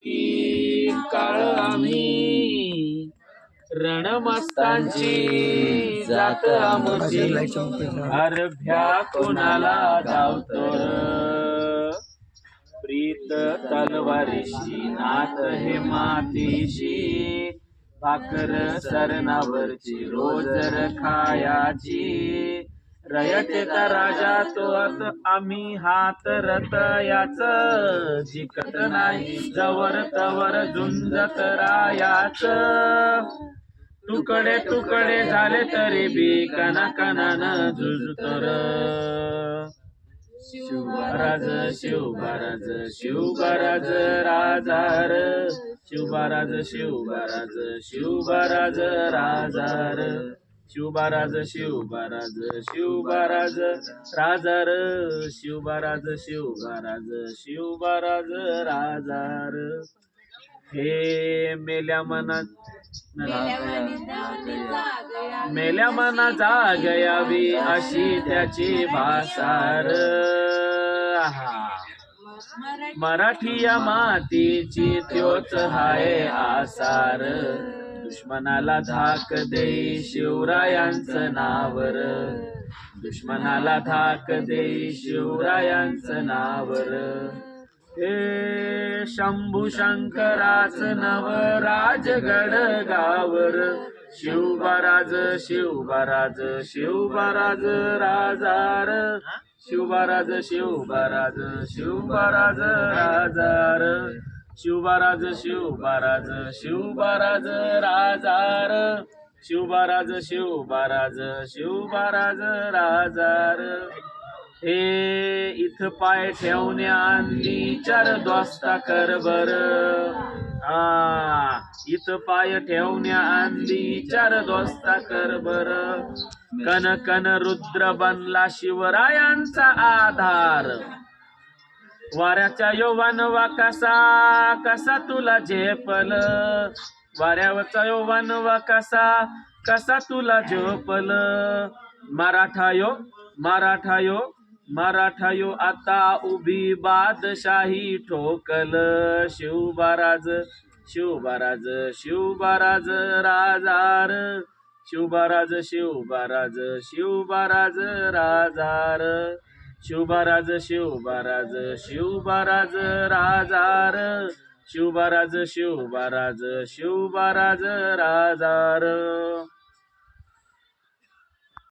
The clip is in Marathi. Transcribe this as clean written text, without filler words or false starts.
की काळ आम्ही रणमस्तांची जात आमची अर्भ्या कोणाला धावतो र. प्रीत तलवारीशी नात हे मातीशी भाकर सरणावरची रोजर खायाची रयतेचा राजा तो आम्ही हात रथ याच जिकत नाही जवर तवर झुंजत रायाच तुकडे तुकडे झाले तरी बी कणाकणानं झुजतो र. शिवबाराज शिवबाराज शिवबाराज राजार शिवबाराज शिवबाराज शिवबाराज राजार शिवबाराज शिवबाराज शिवबाराज राजार शिवबाराज शिवबाराज शिवबाराज राजार. हे मेल्या मना जागयावी अशी त्याची भासार. मराठी या मातीची त्योच हाय आसार. दुश्मनाला धाक देई शिवरायांचं नावर दुश्मनाला धाक देई शिवरायांचं नावर. हे शंभू शंकराच नव राजगड गावर शिवबाराज शिवबाराज शिवबाराज राजार शिवबाराज शिवबाराज शिवबाराज राजार शिवबाराज शिवबाराज शिवबाराज राजार शिवबाराज शिवबाराज शिवबाराज राजार. हे इथं पाय ठेवण्या अंदी चार दोस्ता कर बर. इथं पाय ठेवण्या अंदी चार दोस्ता कर बर. कन कन रुद्र बनला शिवरायांचा आधार. वाऱ्याचा यौवनवा कसा कसा तुला झेपल वाऱ्यावरचा यौवनवा कसा कसा तुला झोपल. मराठायो मराठायो मराठायो आता उभी बादशाही ठोकल. शिवबाराज शिवबाराज शिवबाराज राजार शिवबाराज शिवबाराज शिवबाराज राजार शिवबाराज शिवबाराज शिवबाराज राजार शिवबाराज शिवबाराज शिवबाराज राजार.